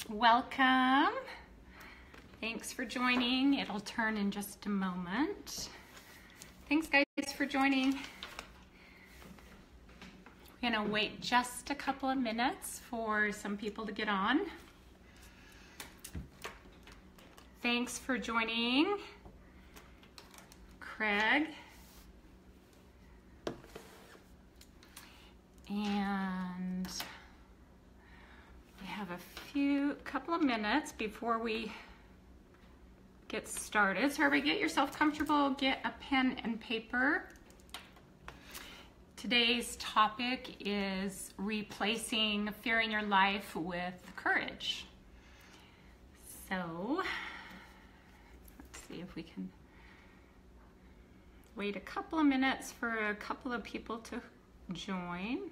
Welcome. Thanks for joining. It'll turn in just a moment. Thanks guys for joining. We're gonna wait just a couple of minutes for some people to get on. Thanks for joining, Craig. And we have a couple of minutes before we get started. So everybody get yourself comfortable, get a pen and paper. Today's topic is replacing fear in your life with courage. So let's see if we can wait a couple of minutes for a couple of people to join.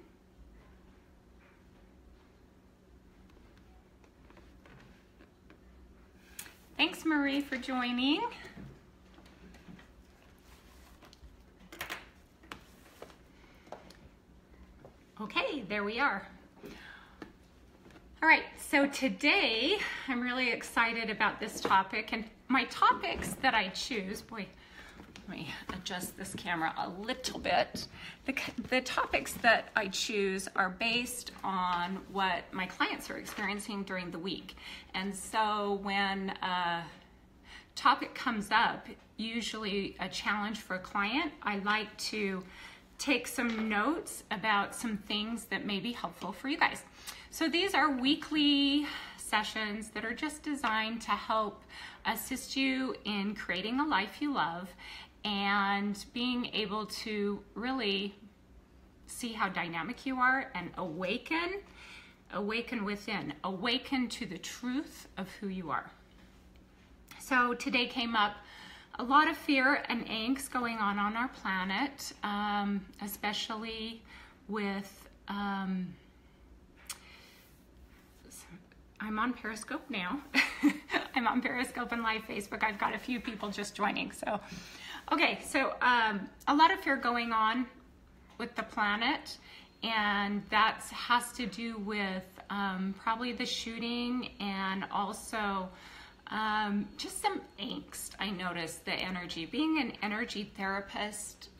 Thanks, Marie, for joining. Okay, there we are. All right, so today I'm really excited about this topic, and my topics that I choose, boy, let me adjust this camera a little bit. The topics that I choose are based on what my clients are experiencing during the week. And so when a topic comes up, usually a challenge for a client, I like to take some notes about some things that may be helpful for you guys. So these are weekly sessions that are just designed to help assist you in creating a life you love and being able to really see how dynamic you are and awaken within, awaken to the truth of who you are. So today came up a lot of fear and angst going on our planet, especially with, I'm on Periscope now. I'm on Periscope and live Facebook. I've got a few people just joining. So, okay, so a lot of fear going on with the planet, and that has to do with probably the shooting and also just some angst. I noticed the energy. Being an energy therapist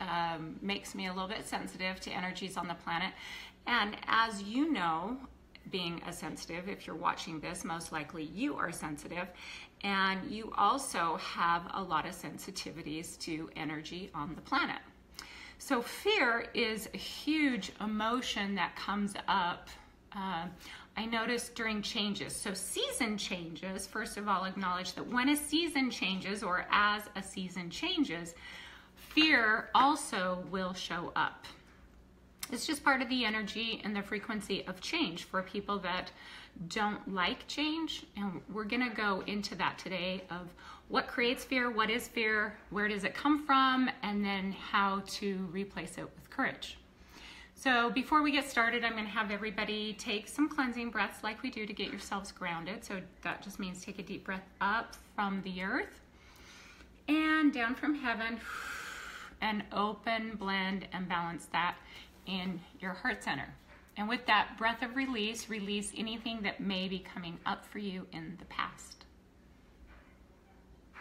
makes me a little bit sensitive to energies on the planet. And as you know, being a sensitive, if you're watching this, most likely you are sensitive, and you also have a lot of sensitivities to energy on the planet. So fear is a huge emotion that comes up. I noticed during changes. So season changes, first of all, acknowledge that when a season changes or as a season changes, fear also will show up. It's just part of the energy and the frequency of change for people that don't like change. And we're gonna go into that today of what creates fear, what is fear, where does it come from, and then how to replace it with courage. So before we get started, I'm gonna have everybody take some cleansing breaths like we do to get yourselves grounded. So that just means take a deep breath up from the earth and down from heaven, and open, blend, and balance that in your heart center. And with that breath of release, release anything that may be coming up for you in the past.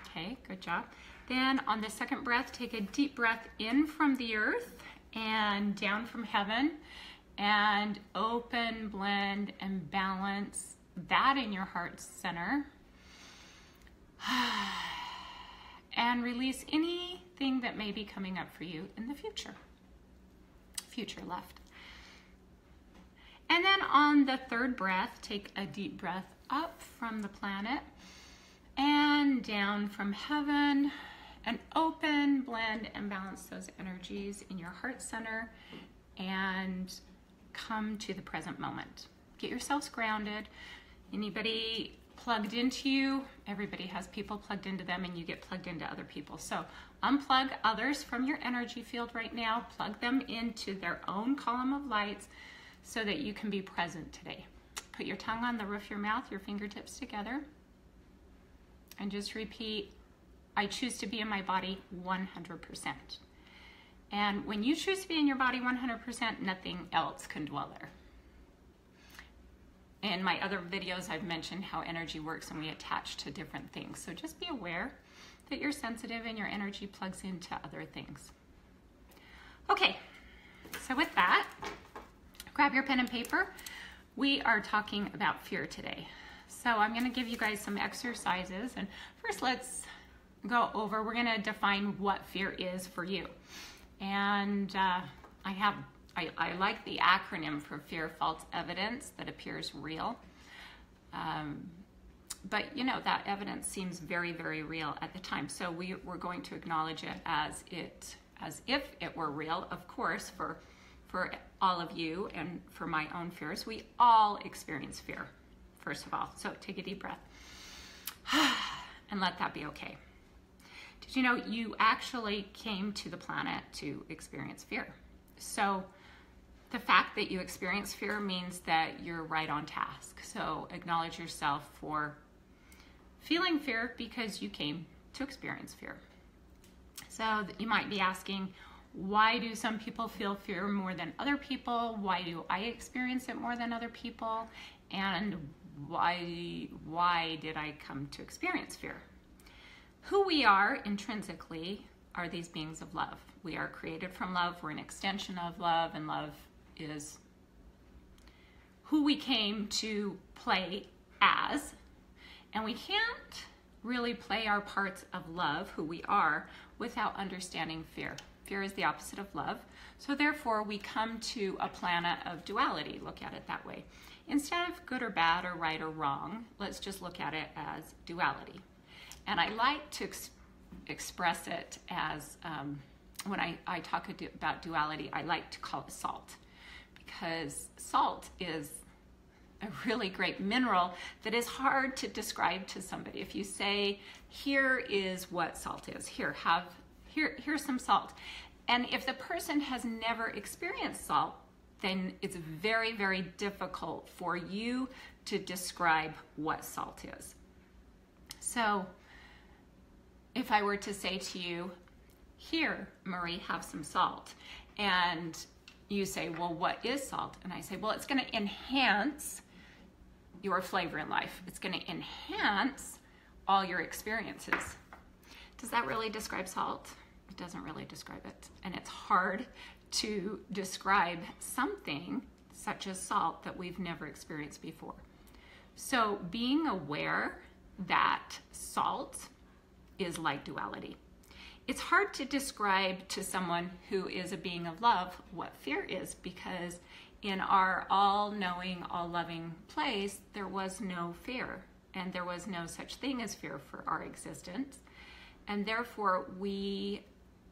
Okay, good job. Then on the second breath, take a deep breath in from the earth and down from heaven, and open, blend, and balance that in your heart center. And release anything that may be coming up for you in the future left. And then on the third breath, take a deep breath up from the planet and down from heaven, and open, blend, and balance those energies in your heart center and come to the present moment. Get yourselves grounded. Anybody plugged into you? Everybody has people plugged into them, and you get plugged into other people. So unplug others from your energy field right now, plug them into their own column of lights so that you can be present today. Put your tongue on the roof of your mouth, your fingertips together, and just repeat, I choose to be in my body 100%. And when you choose to be in your body 100%, nothing else can dwell there. in my other videos, I've mentioned how energy works and we attach to different things. So just be aware that you're sensitive and your energy plugs into other things. Okay, so with that, grab your pen and paper. We are talking about fear today. So I'm going to give you guys some exercises. And first, let's go over, we're going to define what fear is for you. And I like the acronym for fear, false evidence that appears real. But you know, that evidence seems very, very real at the time. So we're going to acknowledge it as if it were real. Of course, for all of you and for my own fears, we all experience fear, first of all. So take a deep breath and let that be okay. Did you know you actually came to the planet to experience fear? So the fact that you experience fear means that you're right on task. So acknowledge yourself for feeling fear because you came to experience fear. So you might be asking, why do some people feel fear more than other people? Why do I experience it more than other people? And why did I come to experience fear? Who we are intrinsically are these beings of love. We are created from love. We're an extension of love, and love is who we came to play as. And we can't really play our parts of love, who we are, without understanding fear. Fear is the opposite of love. So therefore, we come to a planet of duality. Look at it that way. Instead of good or bad or right or wrong, let's just look at it as duality. And I like to express it as, when I talk about duality, I like to call it salt. Because salt is a really great mineral that is hard to describe to somebody. If you say, here is what salt is, here's some salt. And if the person has never experienced salt, then it's very, very difficult for you to describe what salt is. So if I were to say to you, here, Marie, have some salt. And you say, well, what is salt? And I say, well, it's going to enhance your flavor in life. It's going to enhance all your experiences. Does that really describe salt? It doesn't really describe it. And it's hard to describe something such as salt that we've never experienced before. So being aware that salt is like duality. It's hard to describe to someone who is a being of love what fear is, because in our all-knowing, all-loving place, there was no fear, and there was no such thing as fear for our existence, and therefore we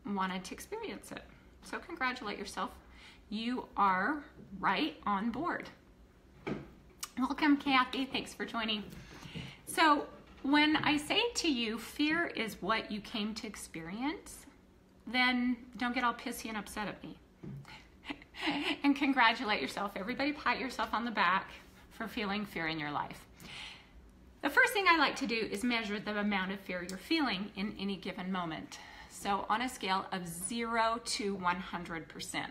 wanted to experience it. So congratulate yourself. You are right on board. Welcome, Kathy. Thanks for joining. So when I say to you, fear is what you came to experience, then don't get all pissy and upset at me. And congratulate yourself. Everybody pat yourself on the back for feeling fear in your life. The first thing I like to do is measure the amount of fear you're feeling in any given moment. So on a scale of 0 to 100%.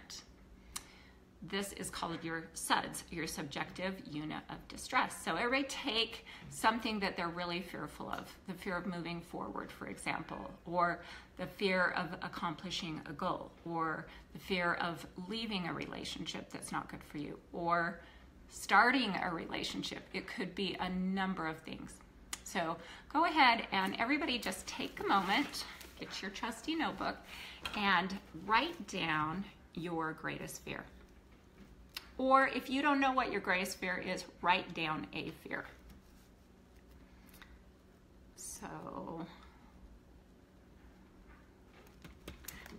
This is called your SUDS, your subjective unit of distress. So everybody take something that they're really fearful of. The fear of moving forward, for example, or the fear of accomplishing a goal, or the fear of leaving a relationship that's not good for you, or starting a relationship. It could be a number of things. So go ahead and everybody just take a moment, get your trusty notebook, and write down your greatest fear. Or if you don't know what your greatest fear is, write down a fear. So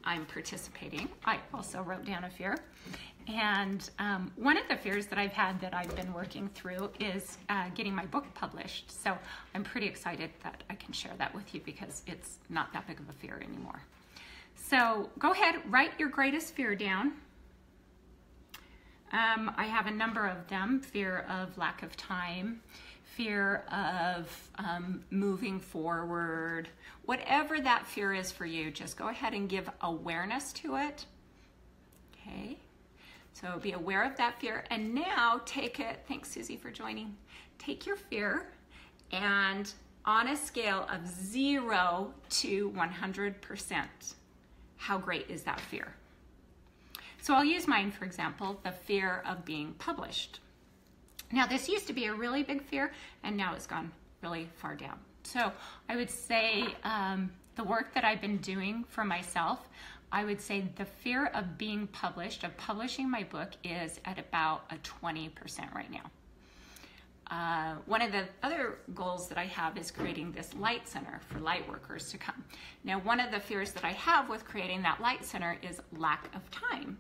I'm participating. I also wrote down a fear. And one of the fears that I've had that I've been working through is getting my book published. So I'm pretty excited that I can share that with you because it's not that big of a fear anymore. So go ahead, write your greatest fear down. I have a number of them: fear of lack of time, fear of moving forward. Whatever that fear is for you, just go ahead and give awareness to it. Okay. So be aware of that fear, and now take it, thanks Susie for joining, take your fear and on a scale of 0 to 100%, how great is that fear? So I'll use mine, for example, the fear of being published. Now this used to be a really big fear, and now it's gone really far down. So I would say the work that I've been doing for myself, I would say the fear of being published, of publishing my book, is at about a 20% right now. One of the other goals that I have is creating this light center for light workers to come. Now, one of the fears that I have with creating that light center is lack of time.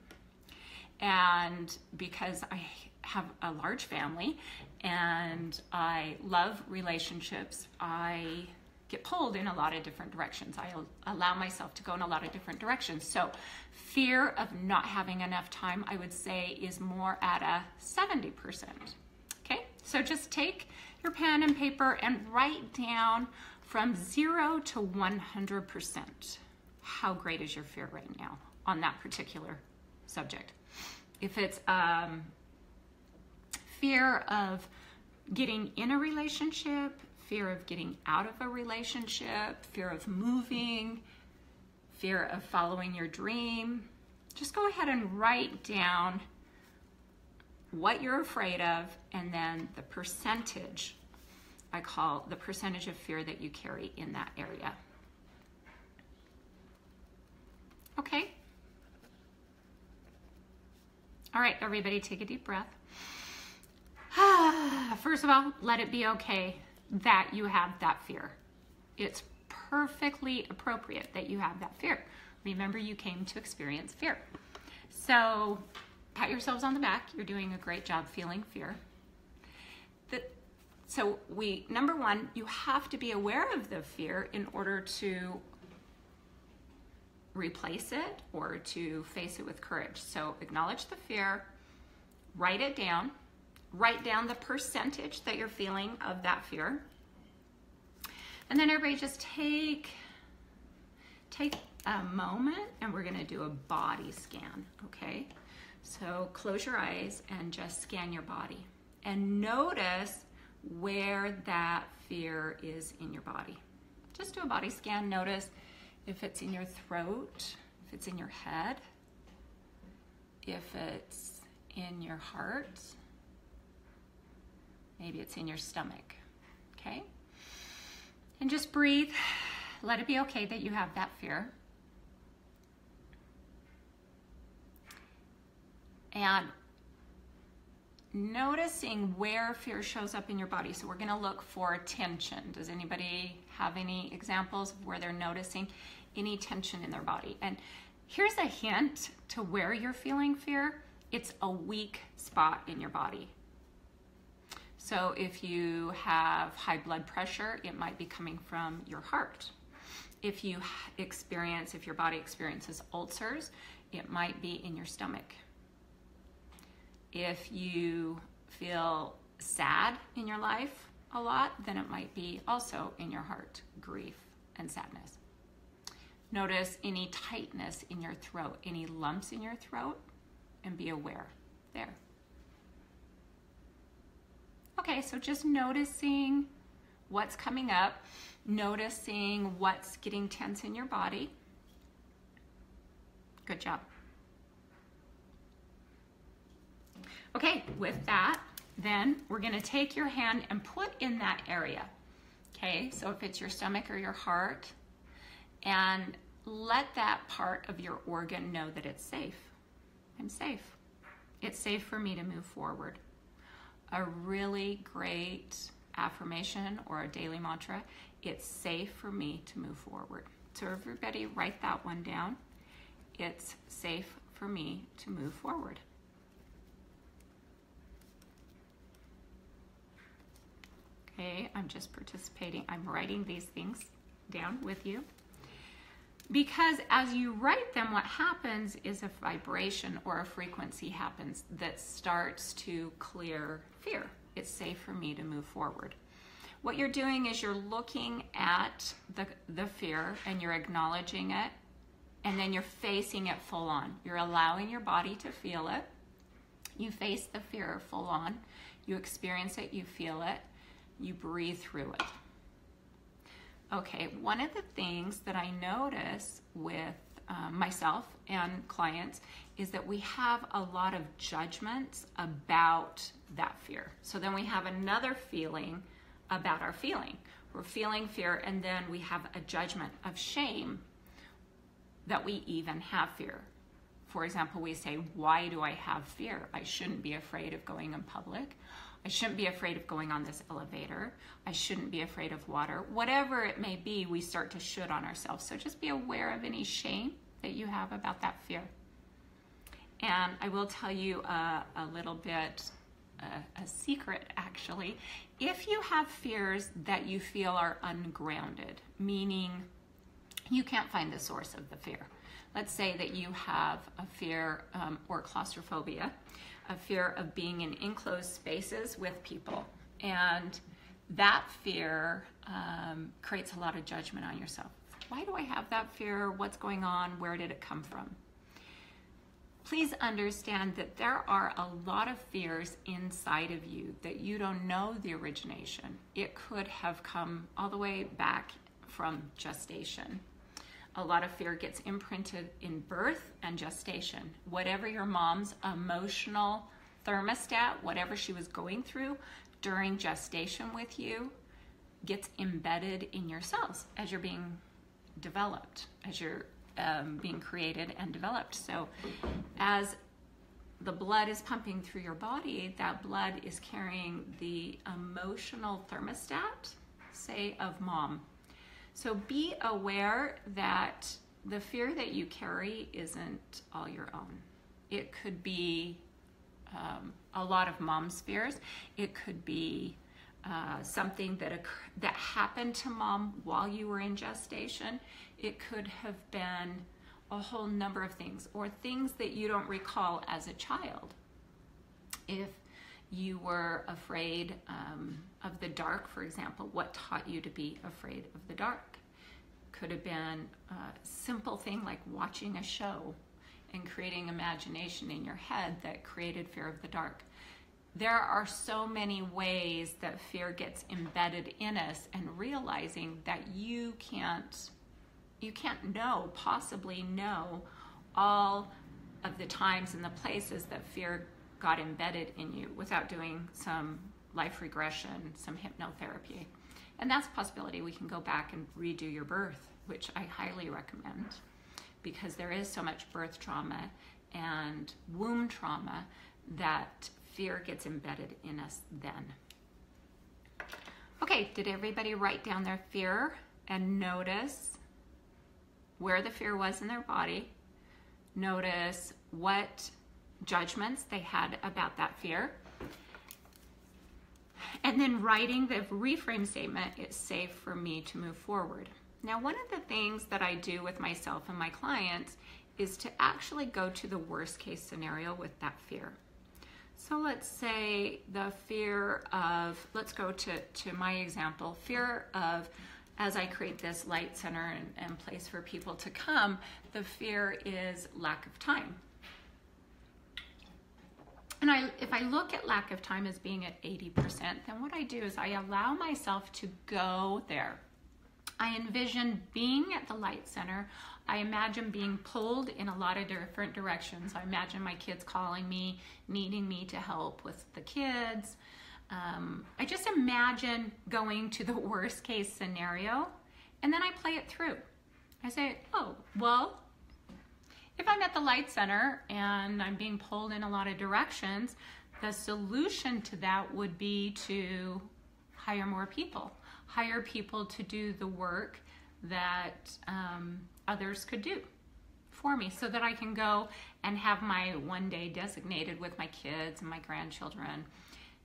And because I have a large family and I love relationships, I get pulled in a lot of different directions. I allow myself to go in a lot of different directions. So fear of not having enough time, I would say, is more at a 70%. Okay, so just take your pen and paper and write down from 0 to 100%. How great is your fear right now on that particular subject? If it's fear of getting in a relationship, fear of getting out of a relationship, fear of moving, fear of following your dream, just go ahead and write down what you're afraid of, and then the percentage, I call the percentage of fear that you carry in that area. Okay? All right, everybody take a deep breath. First of all, let it be okay that you have that fear. It's perfectly appropriate that you have that fear. Remember, you came to experience fear. So pat yourselves on the back. You're doing a great job feeling fear. So number one, you have to be aware of the fear in order to replace it or to face it with courage. So acknowledge the fear, write it down, write down the percentage that you're feeling of that fear. And then everybody just take a moment, and we're gonna do a body scan, okay? So close your eyes and just scan your body and notice where that fear is in your body. Just do a body scan. Notice if it's in your throat, if it's in your head, if it's in your heart, maybe it's in your stomach, okay? And just breathe. Let it be okay that you have that fear. And noticing where fear shows up in your body. So we're gonna look for tension. Does anybody have any examples of where they're noticing any tension in their body? And here's a hint to where you're feeling fear. It's a weak spot in your body. So if you have high blood pressure, it might be coming from your heart. If your body experiences ulcers, it might be in your stomach. If you feel sad in your life a lot, then it might be also in your heart, grief and sadness. Notice any tightness in your throat, any lumps in your throat, and be aware there. Okay, so just noticing what's coming up, noticing what's getting tense in your body. Good job. Okay, with that, then we're gonna take your hand and put in that area. Okay, so if it's your stomach or your heart, and let that part of your organ know that it's safe. I'm safe. It's safe for me to move forward. A really great affirmation or a daily mantra, it's safe for me to move forward. So everybody write that one down. It's safe for me to move forward. Okay, I'm just participating. I'm writing these things down with you. Because as you write them, what happens is a vibration or a frequency happens that starts to clear fear. It's safe for me to move forward. What you're doing is you're looking at the fear and you're acknowledging it, and then you're facing it full on. You're allowing your body to feel it, You face the fear full on. You experience it, you feel it, you breathe through it. Okay, one of the things that I notice with myself and clients is that we have a lot of judgments about that fear. So then we have another feeling about our feeling. We're feeling fear, and then we have a judgment of shame that we even have fear. For example, we say, why do I have fear? I shouldn't be afraid of going in public. I shouldn't be afraid of going on this elevator. I shouldn't be afraid of water. Whatever it may be, we start to should on ourselves. So just be aware of any shame that you have about that fear. And I will tell you a little bit, a secret actually. If you have fears that you feel are ungrounded, meaning you can't find the source of the fear. Let's say that you have a fear or claustrophobia, a fear of being in enclosed spaces with people. And that fear creates a lot of judgment on yourself. Why do I have that fear? What's going on? Where did it come from? Please understand that there are a lot of fears inside of you that you don't know the origination. It could have come all the way back from gestation. A lot of fear gets imprinted in birth and gestation. Whatever your mom's emotional thermostat, whatever she was going through during gestation with you, gets embedded in your cells as you're being developed, as you're being created and developed. So as the blood is pumping through your body, that blood is carrying the emotional thermostat, say, of mom. So be aware that the fear that you carry isn't all your own. It could be a lot of mom's fears. It could be something that happened to mom while you were in gestation. It could have been a whole number of things, or things that you don't recall as a child. If you were afraid of the dark, for example, what taught you to be afraid of the dark? Could have been a simple thing like watching a show and creating imagination in your head that created fear of the dark. There are so many ways that fear gets embedded in us, and realizing that you can't possibly know all of the times and the places that fear got embedded in you without doing some life regression, some hypnotherapy. And that's a possibility. We can go back and redo your birth, which I highly recommend, because there is so much birth trauma and womb trauma that fear gets embedded in us then. Okay, did everybody write down their fear and notice where the fear was in their body? Notice what judgments they had about that fear. And then writing the reframe statement, it's safe for me to move forward. Now, one of the things that I do with myself and my clients is to actually go to the worst case scenario with that fear. So let's say the fear of, let's go to my example, fear of, as I create this light center and place for people to come, the fear is lack of time. And if I look at lack of time as being at 80%, then what I do is I allow myself to go there. I envision being at the light center. I imagine being pulled in a lot of different directions. I imagine my kids calling me, needing me to help with the kids. I just imagine going to the worst case scenario, and then I play it through. I say, oh, well, if I'm at the light center and I'm being pulled in a lot of directions, the solution to that would be to hire more people. Hire people to do the work that others could do for me, so that I can go and have my one day designated with my kids and my grandchildren,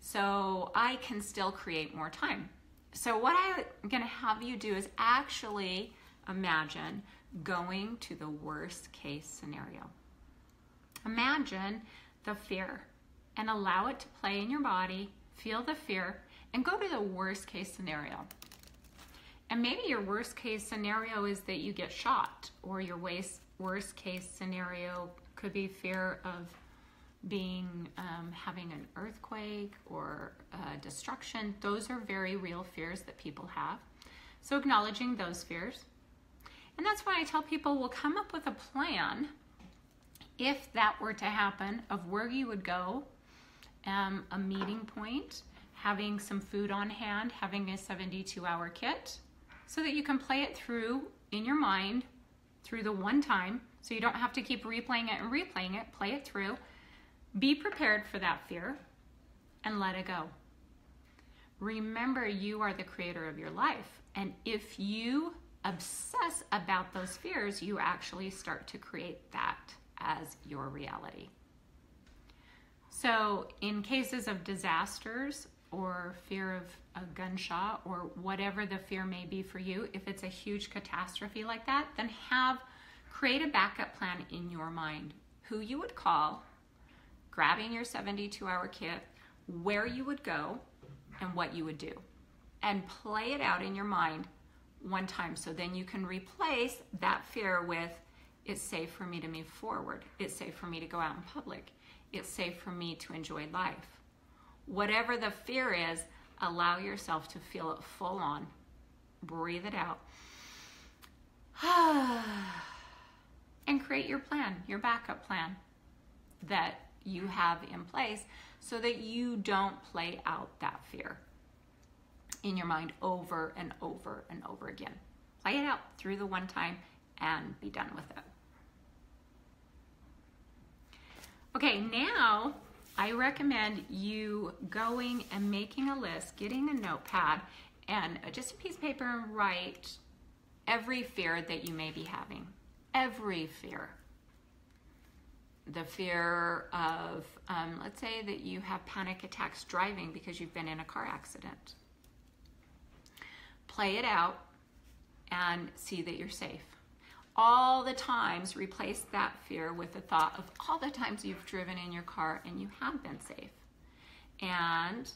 so I can still create more time. So what I'm going to have you do is actually imagine going to the worst case scenario. Imagine the fear and allow it to play in your body. Feel the fear and go to the worst case scenario. And maybe your worst case scenario is that you get shot, or your worst case scenario could be fear of having an earthquake or destruction. Those are very real fears that people have. So acknowledging those fears. And that's why I tell people, we'll come up with a plan, if that were to happen, of where you would go, a meeting point, having some food on hand, having a 72-hour kit, so that you can play it through in your mind through the one time, so you don't have to keep replaying it and replaying it. Play it through. Be prepared for that fear and let it go. Remember, you are the creator of your life. And if you obsess about those fears, you actually start to create that as your reality. So in cases of disasters or fear of a gunshot or whatever the fear may be for you, if it's a huge catastrophe like that, then create a backup plan in your mind. Who you would call, grabbing your 72-hour kit, where you would go, and what you would do. And play it out in your mind one time, so then you can replace that fear with, it's safe for me to move forward. It's safe for me to go out in public. It's safe for me to enjoy life. Whatever the fear is, allow yourself to feel it full on. Breathe it out. And create your plan, your backup plan that you have in place, so that you don't play out that fear in your mind over and over and over again. Play it out through the one time and be done with it. Okay, now I recommend you going and making a list, getting a notepad and just a piece of paper, and write every fear that you may be having. Every fear. The fear of, let's say that you have panic attacks driving because you've been in a car accident. Play it out and see that you're safe. All the times, replace that fear with the thought of all the times you've driven in your car and you have been safe. And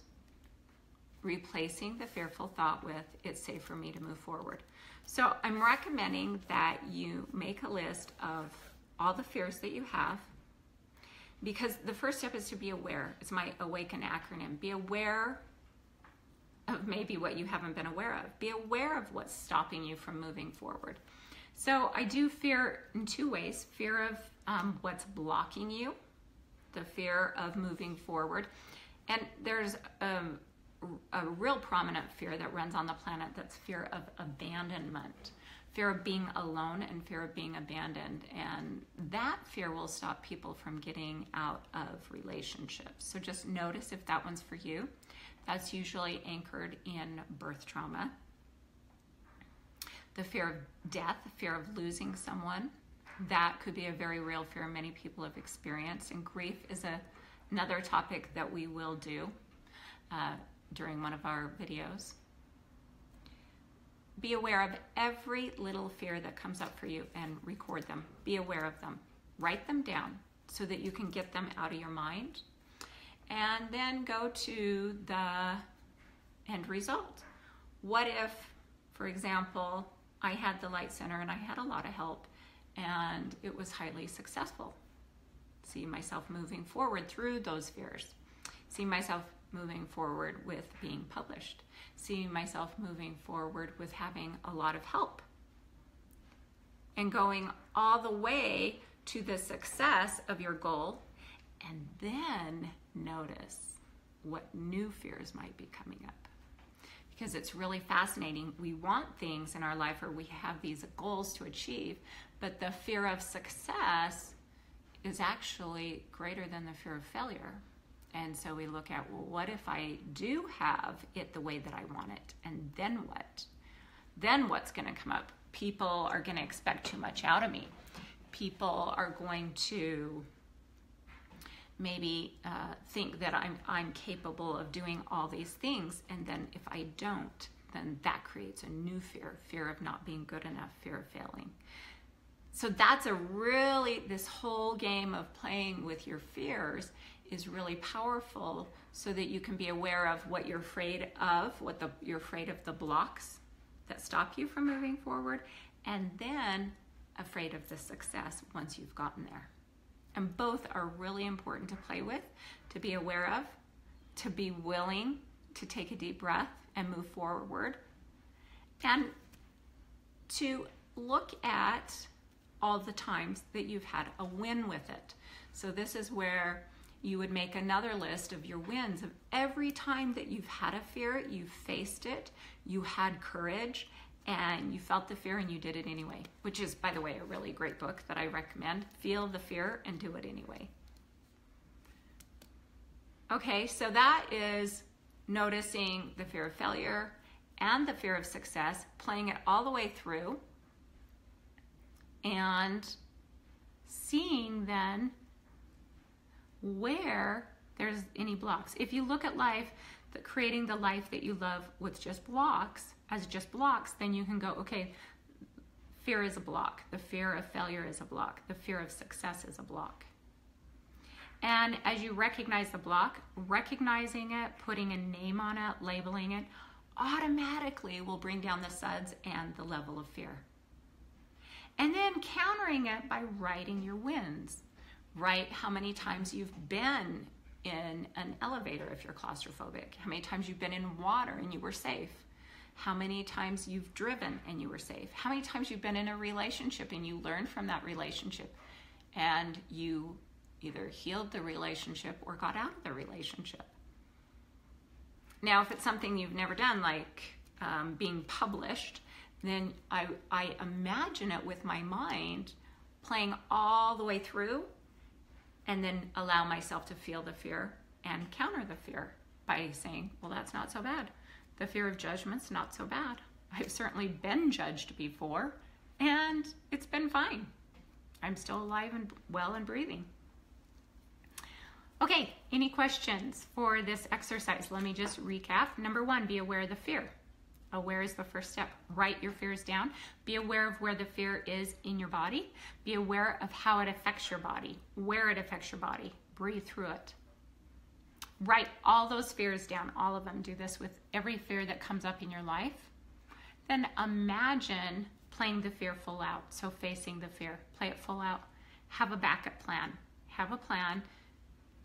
replacing the fearful thought with, it's safe for me to move forward. So I'm recommending that you make a list of all the fears that you have, because the first step is to be aware. It's my AWAKEN acronym. Be aware of maybe what you haven't been aware of. Be aware of what's stopping you from moving forward. So I do fear in two ways. Fear of what's blocking you, the fear of moving forward. And there's a real prominent fear that runs on the planet, that's fear of abandonment. Fear of being alone and fear of being abandoned. And that fear will stop people from getting out of relationships. So just notice if that one's for you. That's usually anchored in birth trauma. The fear of death, the fear of losing someone, that could be a very real fear many people have experienced. And grief is another topic that we will do during one of our videos. Be aware of every little fear that comes up for you and record them. Be aware of them. Write them down so that you can get them out of your mind. And then go to the end result. What if, for example, I had the Light Center and I had a lot of help and it was highly successful? See myself moving forward through those fears. See myself moving forward with being published. See myself moving forward with having a lot of help. And going all the way to the success of your goal. And then notice what new fears might be coming up. Because it's really fascinating. We want things in our life, or we have these goals to achieve, but the fear of success is actually greater than the fear of failure. And so we look at, well, what if I do have it the way that I want it? And then what? Then what's going to come up? People are going to expect too much out of me. People are going to maybe think that I'm capable of doing all these things, and then if I don't, then that creates a new fear of not being good enough, fear of failing. So that's this whole game of playing with your fears is really powerful, so that you can be aware of what you're afraid of, you're afraid of the blocks that stop you from moving forward, and then afraid of the success once you've gotten there. And both are really important to play with, to be aware of, to be willing to take a deep breath and move forward, and to look at all the times that you've had a win with it. So this is where you would make another list of your wins of every time that you've had a fear, you faced it, you had courage, and you felt the fear and you did it anyway, which is, by the way, a really great book that I recommend. Feel the fear and do it anyway. Okay, so that is noticing the fear of failure and the fear of success, playing it all the way through, and seeing then where there's any blocks. If you look at life, creating the life that you love with just blocks, as just blocks, then you can go, okay, fear is a block. The fear of failure is a block. The fear of success is a block. And as you recognize the block, recognizing it, putting a name on it, labeling it, automatically will bring down the suds and the level of fear. And then countering it by writing your wins. Write how many times you've been in an elevator if you're claustrophobic, how many times you've been in water and you were safe, how many times you've driven and you were safe, how many times you've been in a relationship and you learned from that relationship and you either healed the relationship or got out of the relationship. Now, if it's something you've never done, like being published, then I imagine it with my mind playing all the way through, and then allow myself to feel the fear and counter the fear by saying, well, that's not so bad. The fear of judgment's not so bad. I've certainly been judged before, and it's been fine. I'm still alive and well and breathing. Okay, any questions for this exercise? Let me just recap. Number one, be aware of the fear. Aware is the first step. Write your fears down. Be aware of where the fear is in your body. Be aware of how it affects your body, where it affects your body. Breathe through it. Write all those fears down, all of them. Do this with every fear that comes up in your life. Then imagine playing the fear full out. So facing the fear, play it full out. Have a backup plan. Have a plan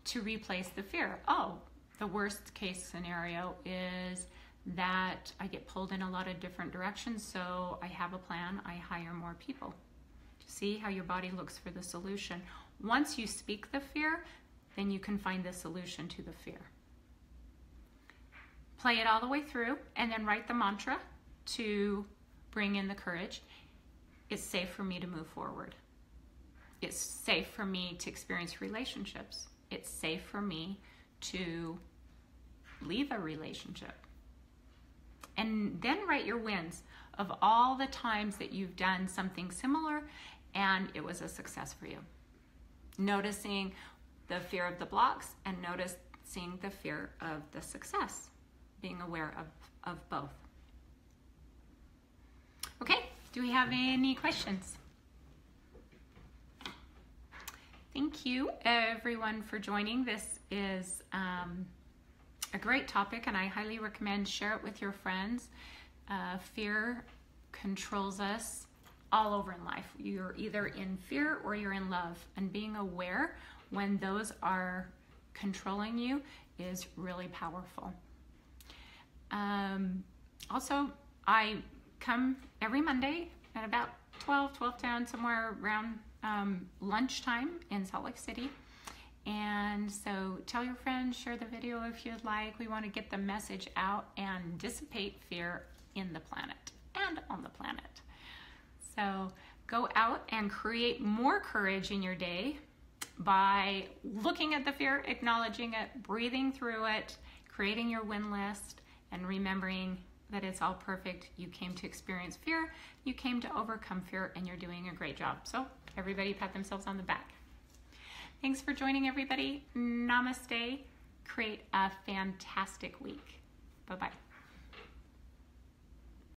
to replace the fear. Oh, the worst case scenario is that I get pulled in a lot of different directions, so I have a plan. I hire more people. See how your body looks for the solution. Once you speak the fear, then you can find the solution to the fear. Play it all the way through, and then write the mantra to bring in the courage. It's safe for me to move forward. It's safe for me to experience relationships. It's safe for me to leave a relationship. And then write your wins of all the times that you've done something similar and it was a success for you. Noticing the fear of the blocks and noticing the fear of the success. Being aware of both. Okay, do we have any questions? Thank you everyone for joining. This is a great topic, and I highly recommend share it with your friends. Fear controls us all over in life. You're either in fear or you're in love, and being aware when those are controlling you is really powerful. Also, I come every Monday at about 12:10, somewhere around lunchtime in Salt Lake City. And so tell your friends, share the video if you'd like. We want to get the message out and dissipate fear in the planet and on the planet. So go out and create more courage in your day by looking at the fear, acknowledging it, breathing through it, creating your win list, and remembering that it's all perfect. You came to experience fear, you came to overcome fear, and you're doing a great job. So everybody pat themselves on the back. Thanks for joining, everybody. Namaste. Create a fantastic week. Bye-bye.